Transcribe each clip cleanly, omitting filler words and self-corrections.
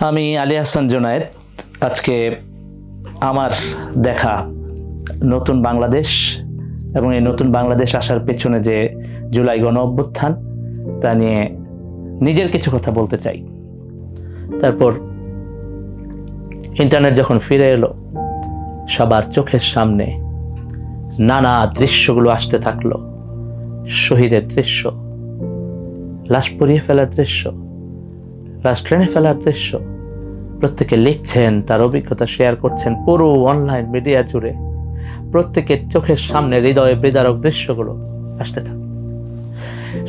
আমি আলী হাসান জুনায়েদ। আজকে আমার দেখা নতুন বাংলাদেশ এবং এই নতুন বাংলাদেশ আসার পেছনে যে জুলাই গণ অভ্যুত্থান তা নিয়ে নিজের কিছু কথা বলতে চাই। তারপর ইন্টারনেট যখন ফিরে এলো, সবার চোখের সামনে নানা দৃশ্যগুলো আসতে থাকলো। শহীদের দৃশ্য, লাশ পুড়িয়ে ফেলার দৃশ্য, লাশ ট্রেনে ফেলার দৃশ্য। প্রত্যেকে লিখছেন, তার অভিজ্ঞতা শেয়ার করছেন পুরো অনলাইন মিডিয়া জুড়ে। প্রত্যেকের চোখের সামনে হৃদয়ে বিদারক দৃশ্যগুলো আসতে থাকে।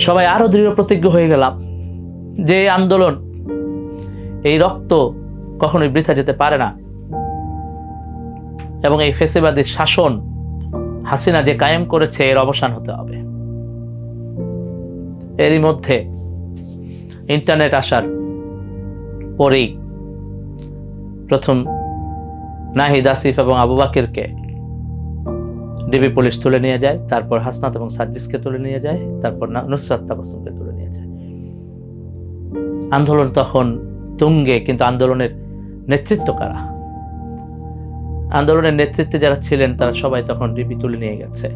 সবাই আরো দৃঢ় প্রতিজ্ঞ হয়ে গেলাম যে আন্দোলন, এই রক্ত কখনোই বৃথা যেতে পারে না এবং এই ফ্যাসিবাদী শাসন হাসিনা যে কায়েম করেছে এর অবসান হতে হবে। এরই মধ্যে ইন্টারনেট আসার পরেই প্রথম নাহিদ, আসিফ এবং আবু বাকিরকে ডিবি পুলিশ তুলে নিয়ে যায়, তারপর হাসনাত এবং সাজ্জিদকে তুলে নিয়ে যায়, তারপর নুসরাত তাবাসসুমকে তুলে নিয়ে যায়। আন্দোলন তখন তুঙ্গে, কিন্তু আন্দোলনের নেতৃত্ব কারা? আন্দোলনের নেতৃত্বে যারা ছিলেন তারা সবাই তখন ডিবি তুলে নিয়ে গেছে।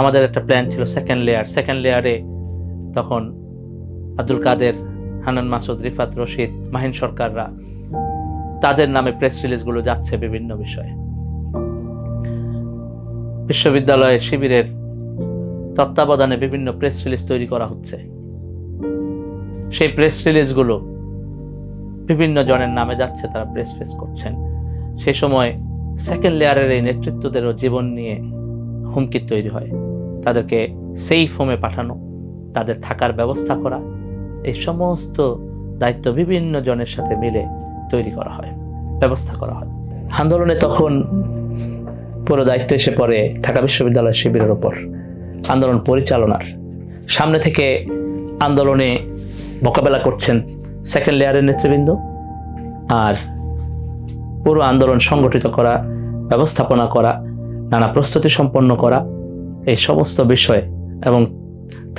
আমাদের একটা প্ল্যান ছিল সেকেন্ড লেয়ারে তখন আব্দুল কাদের, হান্নান মাসুদ, রিফাত রশিদ, মাহিন সরকাররা, তাদের নামে প্রেস রিলিজগুলো যাচ্ছে বিভিন্ন বিষয়ে। বিশ্ববিদ্যালয়ে শিবিরের তত্ত্বাবধানে বিভিন্ন প্রেস রিলিজ তৈরি করা হচ্ছে। সেই প্রেস রিলিজগুলো বিভিন্ন জনের নামে যাচ্ছে, তারা প্রেস ফেস করছেন। সেই সময় সেকেন্ড লেয়ারের এই নেতৃত্বদেরও জীবন নিয়ে হুমকি তৈরি হয়। তাদেরকে সেফ হোমে পাঠানো, তাদের থাকার ব্যবস্থা করা, এই সমস্ত দায়িত্ব বিভিন্ন জনের সাথে মিলে তৈরি করা হয়, ব্যবস্থা করা হয়। আন্দোলনে তখন পুরো দায়িত্ব এসে পড়ে ঢাকা বিশ্ববিদ্যালয় শিবিরের ওপর, আন্দোলন পরিচালনার। সামনে থেকে আন্দোলনে মোকাবেলা করছেন সেকেন্ড লেয়ারের নেতৃবৃন্দ, আর পুরো আন্দোলন সংগঠিত করা, ব্যবস্থাপনা করা, নানা প্রস্তুতি সম্পন্ন করা, এই সমস্ত বিষয় এবং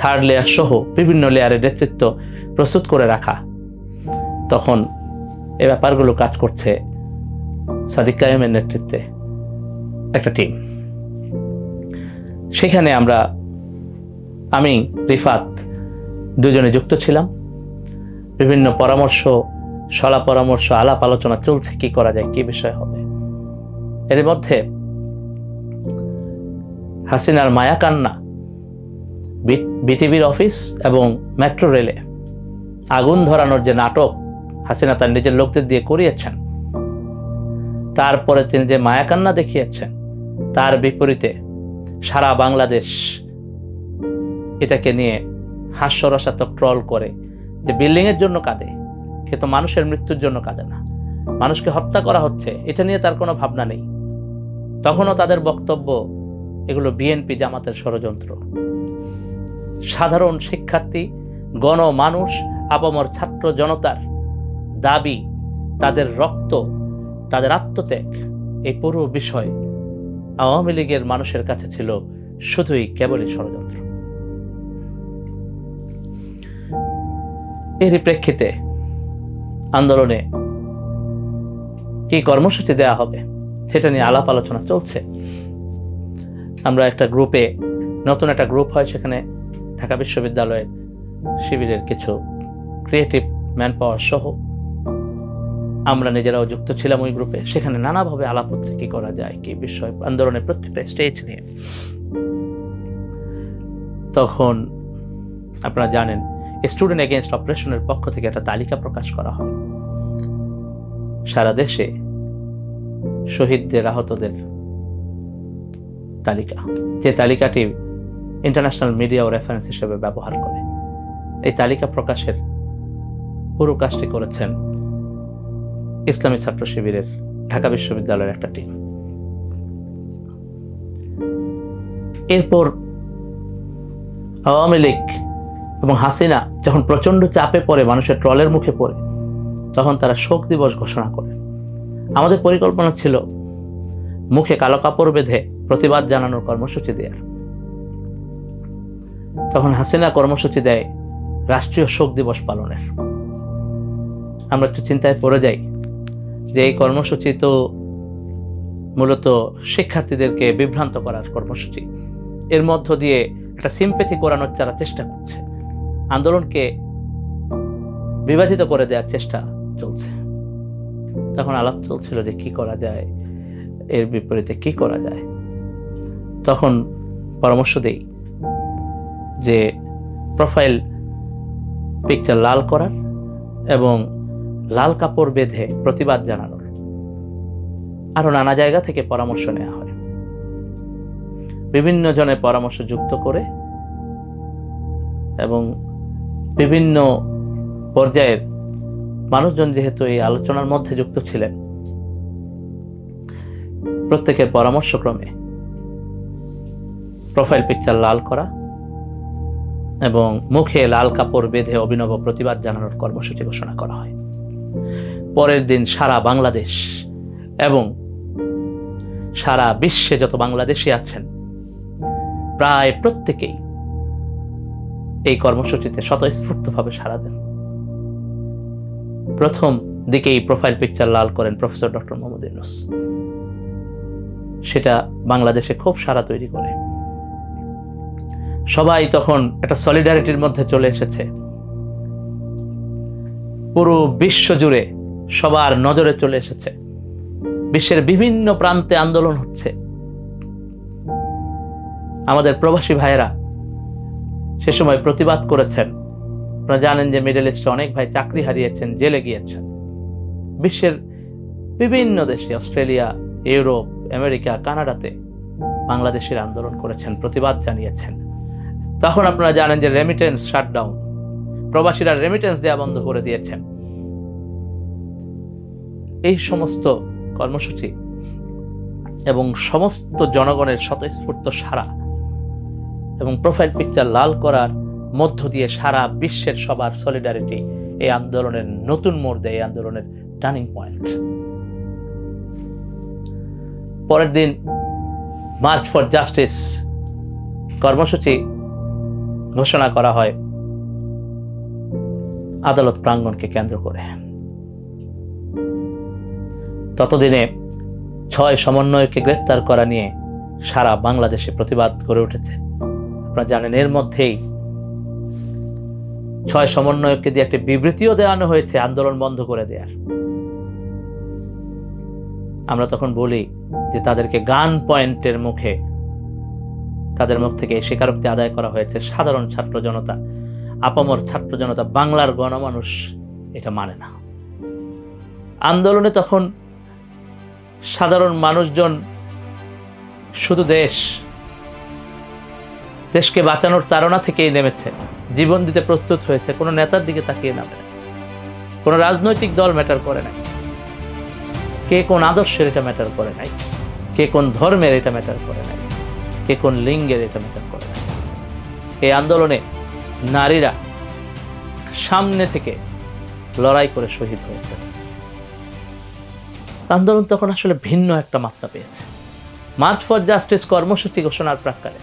থার্ড লেয়ার সহ বিভিন্ন লেয়ারের নেতৃত্ব প্রস্তুত করে রাখা। তখন এই ব্যাপারগুলো কাজ করছে সাদিক কায়েমের নেতৃত্বে একটা টিম। সেখানে আমি রিফাত দুজনে যুক্ত ছিলাম। বিভিন্ন পরামর্শ, সলা পরামর্শ, আলাপ আলোচনা চলছে কি করা যায়, কি বিষয় হবে। এর মধ্যে হাসিনার মায়াকান্না, বিটিভির অফিস এবং মেট্রো রেলে আগুন ধরানোর যে নাটক হাসিনা তার নিজের লোকদের দিয়ে করিয়েছেন, তারপরে তিনি যে মায়াকান্না দেখিয়েছেন, তার বিপরীতে সারা বাংলাদেশ এটাকে নিয়ে হাস্যরসাত্মক ট্রল করে যে বিল্ডিং এর জন্য কাঁদে, কিন্তু মানুষের মৃত্যুর জন্য কাঁদে না। মানুষকে হত্যা করা হচ্ছে, এটা নিয়ে তার কোনো ভাবনা নেই। তখনও তাদের বক্তব্য এগুলো বিএনপি জামাতের ষড়যন্ত্র। সাধারণ শিক্ষার্থী, গণমানুষ, আপামর ছাত্র জনতার দাবি, তাদের রক্ত, তাদের আত্মত্যাগ, এই পুরো বিষয় আওয়ামী লীগের মানুষের কাছে ছিল শুধুই কেবলই ষড়যন্ত্র। এরই প্রেক্ষিতে আন্দোলনে কি কর্মসূচি দেওয়া হবে সেটা নিয়ে আলাপ আলোচনা চলছে। আমরা একটা গ্রুপে, নতুন একটা গ্রুপ হয়, সেখানে ঢাকা বিশ্ববিদ্যালয়ের শিবিরের কিছু ক্রিয়েটিভ ম্যান পাওয়ার সহ আমরা নিজেরাও যুক্ত ছিলাম ওই গ্রুপে। সেখানে নানাভাবে আলাপ হচ্ছে কি করা যায়, কি বিষয়, আন্দোলনের প্রত্যেকটা স্টেজ নিয়ে। তখন আপনারা জানেন স্টুডেন্ট এগেইনস্ট অপারেশনের পক্ষ থেকে একটা তালিকা প্রকাশ করা হয় সারা দেশে শহীদদের, আহতদের তালিকা, যে তালিকাটি ইন্টারন্যাশনাল মিডিয়াও রেফারেন্স হিসেবে ব্যবহার করে। এই তালিকা প্রকাশের পুরো কাজটি করেছেন ইসলামী ছাত্র শিবিরের ঢাকা বিশ্ববিদ্যালয়ের একটা টিম। এরপর আওয়ামী লীগ এবং হাসিনা যখন প্রচন্ড চাপে পড়ে, মানুষের ট্রলের মুখে পড়ে, তখন তারা শোক দিবস ঘোষণা করে। আমাদের পরিকল্পনা ছিল মুখে কালো কাপড় বেঁধে প্রতিবাদ জানানোর কর্মসূচি দেওয়ার। তখন হাসিনা কর্মসূচি দেয় রাষ্ট্রীয় শোক দিবস পালনের। আমরা একটু চিন্তায় পড়ে যাই যে এই কর্মসূচি তো মূলত শিক্ষার্থীদেরকে বিভ্রান্ত করার কর্মসূচি। এর মধ্য দিয়ে একটা সিম্প্যাথি করানোর যারা চেষ্টা করছে, আন্দোলনকে বিভাজিত করে দেওয়ার চেষ্টা চলছে। তখন আলাপ চলছিল যে কি করা যায়, এর বিপরীতে কি করা যায়। তখন পরামর্শ দেই যে প্রোফাইল পিকচার লাল করার এবং লাল কাপড় বেঁধে প্রতিবাদ জানানোর আরো নানা জায়গা থেকে পরামর্শ নেওয়া হয়। বিভিন্ন জনের পরামর্শ যুক্ত করে এবং বিভিন্ন পর্যায়ের মানুষজন যেহেতু এই আলোচনার মধ্যে যুক্ত ছিলেন, প্রত্যেকের পরামর্শক্রমে প্রোফাইল পিকচার লাল করা এবং মুখে লাল কাপড় বেঁধে অভিনব প্রতিবাদ জানানোর কর্মসূচি ঘোষণা করা হয়। পরের দিন সারা বাংলাদেশ এবং সারা বিশ্বে যত বাংলাদেশী আছেন প্রায় প্রত্যেকেই এই কর্মসূচিতে স্বতঃস্ফূর্তভাবে সাড়া দেন। প্রথম দিকেই প্রোফাইল পিকচার লাল করেন প্রফেসর ডক্টর মোহাম্মদ ইউনূস। সেটা বাংলাদেশে খুব সাড়া তৈরি করে। সবাই তখন একটা সলিডারিটির মধ্যে চলে এসেছে। পুরো বিশ্ব জুড়ে সবার নজরে চলে এসেছে। বিশ্বের বিভিন্ন প্রান্তে আন্দোলন হচ্ছে। আমাদের প্রবাসী ভাইয়েরা সে সময় প্রতিবাদ করেছেন। আপনারা জানেন যে মিডল ইস্টে অনেক ভাই চাকরি হারিয়েছেন, জেলে গিয়েছেন। বিশ্বের বিভিন্ন দেশে, অস্ট্রেলিয়া, ইউরোপ, আমেরিকা, কানাডাতে বাংলাদেশের আন্দোলন করেছেন, প্রতিবাদ জানিয়েছেন। তখন আপনারা জানেন যে রেমিটেন্স শাটডাউন, প্রবাসীরা রেমিটেন্স দেওয়া বন্ধ করে দিয়েছেন। এই সমস্ত কর্মসূচি এবং সমস্ত জনগণের স্বতঃস্ফূর্ত সাড়া এবং প্রোফাইল পিকচার লাল করার মধ্য দিয়ে সারা বিশ্বের সবার সলিডারিটি এই আন্দোলনের নতুন মোড় দেয়, এই আন্দোলনের টার্নিং পয়েন্ট। পরের দিন মার্চ ফর জাস্টিস কর্মসূচি ঘোষণা করা হয় আদালত প্রাঙ্গণকে কেন্দ্র করে। ততদিনে 6 সমন্বয়কে গ্রেফতার করা নিয়ে সারা বাংলাদেশে প্রতিবাদ গড়ে উঠেছে। আপনারা জানেন এর মধ্যেই 6 সমন্বয়ককে দিয়ে একটি বিবৃতিও দেওয়ানো হয়েছে আন্দোলন বন্ধ করে দেওয়ার। আমরা তখন বলি যে তাদেরকে গান পয়েন্টের মুখে তাদের মুখ থেকে স্বীকারোক্তি আদায় করা হয়েছে। সাধারণ ছাত্র জনতা, আপামর ছাত্র জনতা, বাংলার গণমানুষ এটা মানে না। আন্দোলনে তখন সাধারণ মানুষজন শুধু দেশকে বাঁচানোর তাড়না থেকেই নেমেছে, জীবন দিতে প্রস্তুত হয়েছে। কোনো নেতার দিকে তাকিয়ে নামে না, কোনো রাজনৈতিক দল ম্যাটার করে নাই, কে কোন আদর্শের এটা ম্যাটার করে নাই, কে কোন ধর্মের এটা ম্যাটার করে নাই, কে কোন লিঙ্গের এটা ম্যাটার করে নাই। এই আন্দোলনে নারীরা সামনে থেকে লড়াই করে শহীদ হয়েছে। আন্দোলন তখন আসলে ভিন্ন একটা মাত্রা পেয়েছে। মার্চ ফর জাস্টিস কর্মসূচি ঘোষণার প্রাক্কালে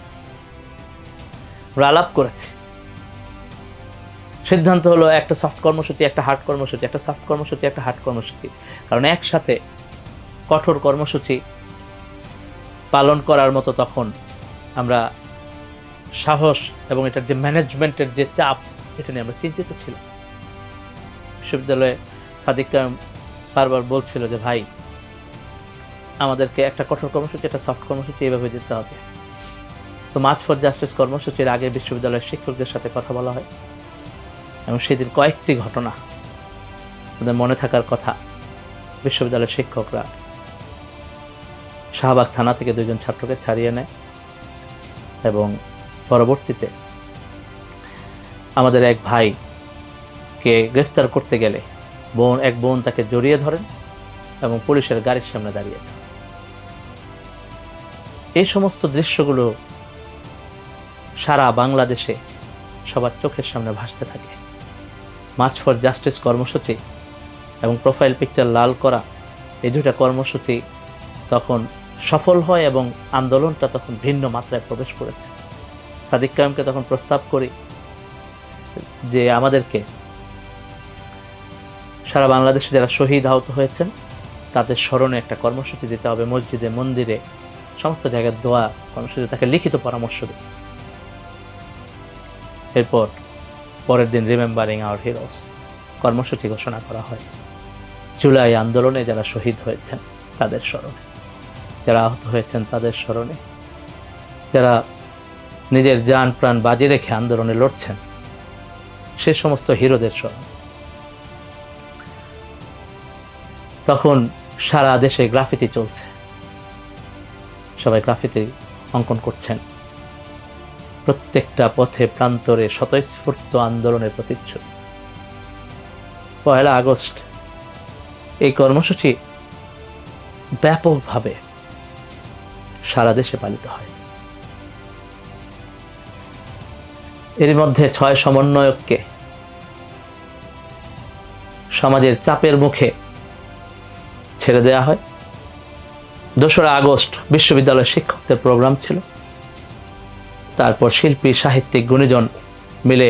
আমরা আলাপ করেছি। সিদ্ধান্ত হলো একটা সফট কর্মসূচি, একটা হার্ড কর্মসূচি, একটা সফট কর্মসূচি, একটা হার্ড কর্মসূচি। কারণ একসাথে কঠোর কর্মসূচি পালন করার মতো তখন আমরা সাহস এবং এটার যে ম্যানেজমেন্টের যে চাপ, এটা নিয়ে আমরা চিন্তিত ছিলাম। বিশ্ববিদ্যালয়ে সাদিক কায়েম বারবার বলছিল যে ভাই, আমাদেরকে একটা কঠোর কর্মসূচি, একটা সফট কর্মসূচি এভাবে দিতে হবে। তো মার্চ ফর জাস্টিস কর্মসূচির আগে বিশ্ববিদ্যালয়ের শিক্ষকদের সাথে কথা বলা হয় এবং সেদিন কয়েকটি ঘটনা ওদের মনে থাকার কথা। বিশ্ববিদ্যালয়ের শিক্ষকরা শাহবাগ থানা থেকে 2 জন ছাত্রকে ছাড়িয়ে নেয় এবং পরবর্তীতে আমাদের এক ভাইকে গ্রেফতার করতে গেলে এক বোন তাকে জড়িয়ে ধরেন এবং পুলিশের গাড়ির সামনে দাঁড়িয়ে যান। এই সমস্ত দৃশ্যগুলো সারা বাংলাদেশে সবার চোখের সামনে ভাসতে থাকে। মার্চ ফর জাস্টিস কর্মসূচি এবং প্রোফাইল পিকচার লাল করা, এই 2টা কর্মসূচি তখন সফল হয় এবং আন্দোলনটা তখন ভিন্ন মাত্রায় প্রবেশ করেছে। সাদিক কায়েমকে তখন প্রস্তাব করি যে আমাদেরকে সারা বাংলাদেশে যারা শহীদ আহত হয়েছেন তাদের স্মরণে একটা কর্মসূচি দিতে হবে, মসজিদে, মন্দিরে, সমস্ত জায়গায় দোয়া কর্মসূচি, তাকে লিখিত পরামর্শ দিই। এরপর পরের দিন রিমেম্বারিং আওয়ার হিরোস কর্মসূচি ঘোষণা করা হয়। জুলাই আন্দোলনে যারা শহীদ হয়েছেন তাদের স্মরণে, যারা আহত হয়েছেন তাদের স্মরণে, যারা নিজের জান প্রাণ বাজি রেখে আন্দোলনে লড়ছেন সে সমস্ত হিরোদের স্মরণে। তখন সারা দেশে গ্রাফিতি চলছে, সবাই গ্রাফিতি অঙ্কন করছেন, প্রত্যেকটা পথে প্রান্তরে স্বতঃস্ফূর্ত আন্দোলনের প্রতিচ্ছবি। 1 আগস্ট এই কর্মসূচি ব্যাপকভাবে সারা দেশে পালিত হয়। এর মধ্যে 6 সমন্বয়ককে সমাজের চাপের মুখে ছেড়ে দেওয়া হয়। 2 আগস্ট বিশ্ববিদ্যালয়ের শিক্ষকদের প্রোগ্রাম ছিল, তারপর শিল্পী, সাহিত্যিক, গুণীজন মিলে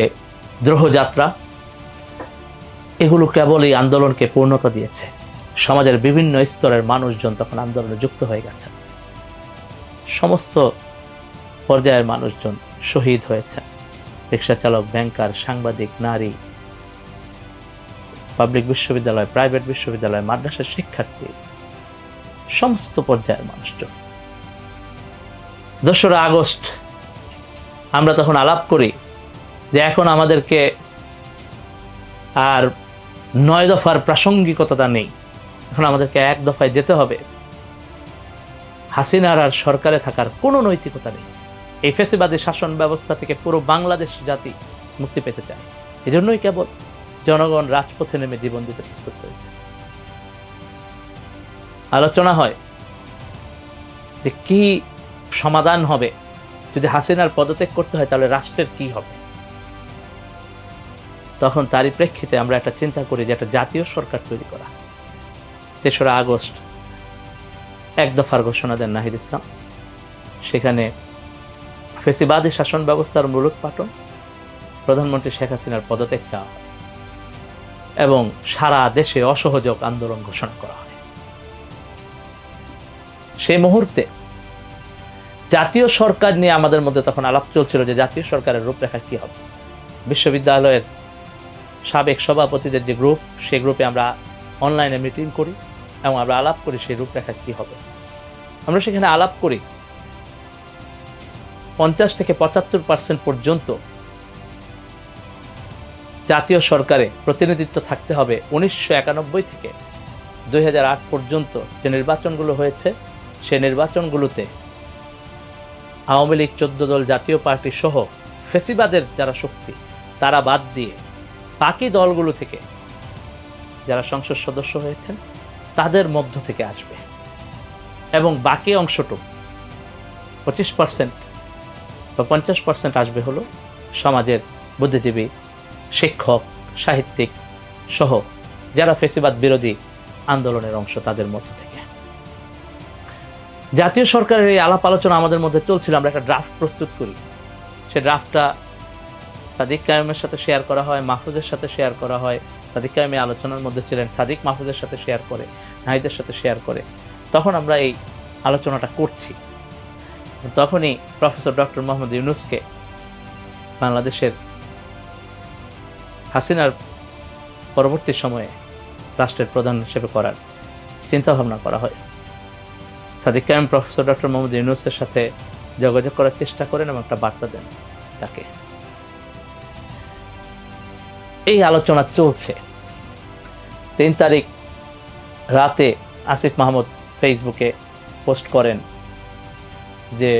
দ্রোহযাত্রা, এগুলো কেবলই আন্দোলনকে পূর্ণতা দিয়েছে। সমাজের বিভিন্ন স্তরের মানুষজন তখন আন্দোলনে যুক্ত হয়ে গেছে, সমস্ত পর্যায়ের মানুষজন শহীদ হয়েছেন, রিক্সা চালক, ব্যাংকার, সাংবাদিক, নারী, পাবলিক বিশ্ববিদ্যালয়, প্রাইভেট বিশ্ববিদ্যালয়, মাদ্রাসার শিক্ষার্থী, সমস্ত পর্যায়ের মানুষজন। 2 আগস্ট আমরা তখন আলাপ করি যে এখন আমাদেরকে আর 9 দফার প্রাসঙ্গিকতা নেই, এখন আমাদেরকে 1 দফায় যেতে হবে। হাসিনার আর সরকারে থাকার কোনো নৈতিকতা নেই। এই ফ্যাসিবাদী শাসন ব্যবস্থা থেকে পুরো বাংলাদেশ জাতি মুক্তি পেতে চায়। এজন্যই কেবল জনগণ রাজপথে নেমে জীবন দিতে প্রস্তুত হয়েছে। আলোচনা হয় যে কি সমাধান হবে, যদি হাসিনার পদত্যাগ করতে হয় তাহলে রাষ্ট্রের কি হবে। তখন তারই প্রেক্ষিতে আমরা একটা চিন্তা করি যে একটা জাতীয় সরকার তৈরি করা। 3 আগস্ট 1 দফার ঘোষণা দেন নাহিদ ইসলাম। সেখানে ফ্যাসিবাদী শাসন ব্যবস্থার মূলোৎপাটন, প্রধানমন্ত্রী শেখ হাসিনার পদত্যাগ চাওয়া হয় এবং সারা দেশে অসহযোগ আন্দোলন ঘোষণা করা হয়। সেই মুহূর্তে জাতীয় সরকার নিয়ে আমাদের মধ্যে তখন আলাপ চলছিল যে জাতীয় সরকারের রূপরেখা কি হবে। বিশ্ববিদ্যালয়ের সাবেক সভাপতিদের যে গ্রুপ, সেই গ্রুপে আমরা অনলাইনে মিটিং করি এবং আমরা আলাপ করি সেই রূপরেখা কি হবে। আমরা সেখানে আলাপ করি 50 থেকে 75% পর্যন্ত জাতীয় সরকারে প্রতিনিধিত্ব থাকতে হবে। 1991 থেকে 2008 পর্যন্ত যে নির্বাচনগুলো হয়েছে সেই নির্বাচনগুলোতে আওয়ামী লীগ, 14 দল, জাতীয় পার্টি সহ ফ্যাসিবাদের যারা শক্তি তারা বাদ দিয়ে বাকি দলগুলো থেকে যারা সংসদ সদস্য হয়েছেন তাদের মধ্য থেকে আসবে এবং বাকি অংশটুকু 25% বা 50% আসবে হলো সমাজের বুদ্ধিজীবী, শিক্ষক, সাহিত্যিক সহ যারা ফ্যাসিবাদ বিরোধী আন্দোলনের অংশ তাদের মধ্য থেকে। জাতীয় সরকারের এই আলাপ আলোচনা আমাদের মধ্যে চলছিল। আমরা একটা ড্রাফট প্রস্তুত করি। সেই ড্রাফটটা সাদিক কায়েমের সাথে শেয়ার করা হয়, মাহফুজের সাথে শেয়ার করা হয়। সাদিক কায়েম এই আলোচনার মধ্যে ছিলেন, সাদিক মাহফুজের সাথে শেয়ার করে, নাহিদের সাথে শেয়ার করে। তখন আমরা এই আলোচনাটা করছি। তখনই প্রফেসর ডক্টর মোহাম্মদ ইউনূসকে বাংলাদেশের হাসিনার পরবর্তী সময়ে রাষ্ট্রের প্রধান হিসেবে করার চিন্তাভাবনা করা হয়। সাদিক কায়েম প্রফেসর ডক্টর মোহাম্মদ ইউনূসের সাথে যোগাযোগ করার চেষ্টা করেন এবং একটা বার্তা দেন তাকে। এই আলোচনা চলছে। 3 তারিখ রাতে আসিফ মাহমুদ ফেসবুকে পোস্ট করেন যে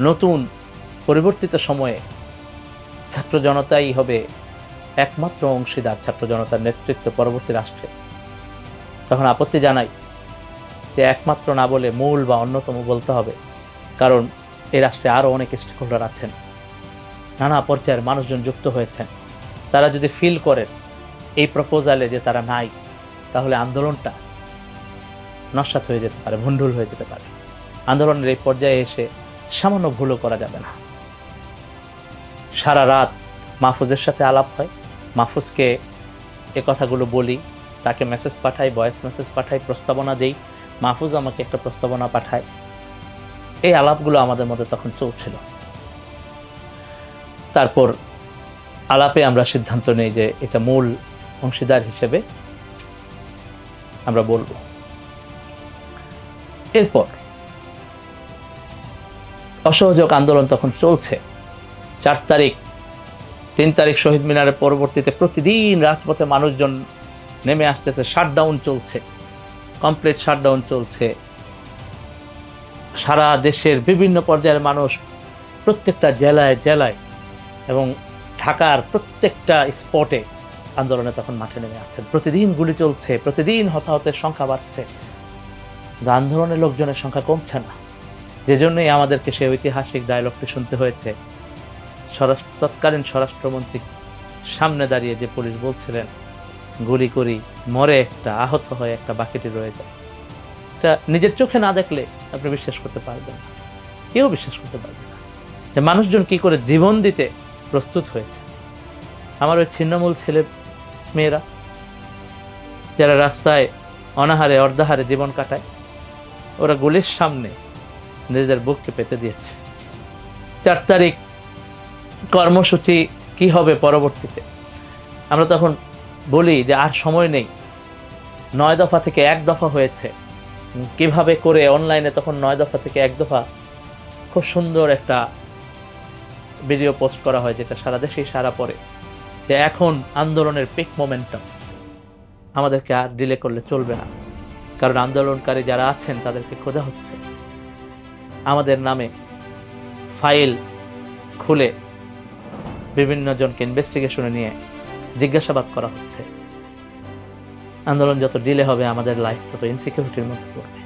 নতুন পরিবর্তিত সময়ে ছাত্র জনতাই হবে একমাত্র অংশীদার, ছাত্র জনতার নেতৃত্ব পরবর্তী রাষ্ট্রে। তখন আপত্তি জানাই যে একমাত্র না বলে মূল বা অন্যতম বলতে হবে, কারণ এই রাষ্ট্রে আরও অনেক স্টেক হোল্ডার আছেন, নানা পর্যায়ের মানুষজন যুক্ত হয়েছেন। তারা যদি ফিল করেন এই প্রপোজালে যে তারা নাই, তাহলে আন্দোলনটা নস্যাৎ হয়ে যেতে পারে, ভণ্ডুল হয়ে যেতে পারে। আন্দোলনের এই পর্যায়ে এসে সামান্য ভুলও করা যাবে না। সারা রাত মাহফুজের সাথে আলাপ হয়, মাহফুজকে এ কথাগুলো বলি, তাকে মেসেজ পাঠাই, ভয়েস মেসেজ পাঠাই, প্রস্তাবনা দেই, মাহফুজ আমাকে একটা প্রস্তাবনা পাঠায়। এই আলাপগুলো আমাদের মধ্যে তখন চলছিল। তারপর আলাপে আমরা সিদ্ধান্ত নেই যে এটা মূল অংশীদার হিসেবে আমরা বলবো। এরপর অসহযোগ আন্দোলন তখন চলছে। 4 তারিখ 3 তারিখ শহীদ মিনারের পরবর্তীতে প্রতিদিন রাজপথে মানুষজন নেমে আসতেছে, শাটডাউন চলছে, কমপ্লিট শাটডাউন চলছে। সারা দেশের বিভিন্ন পর্যায়ের মানুষ প্রত্যেকটা জেলায় জেলায় এবং ঢাকার প্রত্যেকটা স্পটে আন্দোলনে তখন মাঠে নেমে আছেন। প্রতিদিন গুলি চলছে, প্রতিদিন হতাহতের সংখ্যা বাড়ছে, আন্দোলনের লোকজনের সংখ্যা কমছে না। যে জন্যই আমাদেরকে সেই ঐতিহাসিক ডায়লগটি শুনতে হয়েছে। তৎকালীন স্বরাষ্ট্রমন্ত্রী সামনে দাঁড়িয়ে যে পুলিশ বলছিলেন, গুলি করি, মরে একটা, আহত হয়ে একটা, বাকিটি রয়ে যায়। এটা নিজের চোখে না দেখলে আপনি বিশ্বাস করতে পারবেন না, কেউ বিশ্বাস করতে পারবে না যে মানুষজন কি করে জীবন দিতে প্রস্তুত হয়েছে। আমার ওই ছিন্নমূল ছেলে মেয়েরা যারা রাস্তায় অনাহারে অর্ধাহারে জীবন কাটায়, ওরা গুলির সামনে নিজেদের বুককে পেতে দিয়েছে। 4 তারিখ কর্মসূচি কি হবে পরবর্তীতে, আমরা তখন বলি যে আর সময় নেই। 9 দফা থেকে 1 দফা হয়েছে। কিভাবে করে অনলাইনে তখন 9 দফা থেকে 1 দফা খুব সুন্দর একটা ভিডিও পোস্ট করা হয়, যেটা সারা দেশেই সারা পড়ে, যে এখন আন্দোলনের পিক মোমেন্টাম, আমাদেরকে আর ডিলে করলে চলবে না, কারণ আন্দোলনকারী যারা আছেন তাদেরকে খোঁজা হচ্ছে। আমাদের নামে ফাইল খুলে বিভিন্ন জনকে ইনভেস্টিগেশনে নিয়ে জিজ্ঞাসাবাদ করা হচ্ছে। আন্দোলন যত ডিলে হবে আমাদের লাইফ তত ইনসিকিউরিটির মধ্যে পড়বে।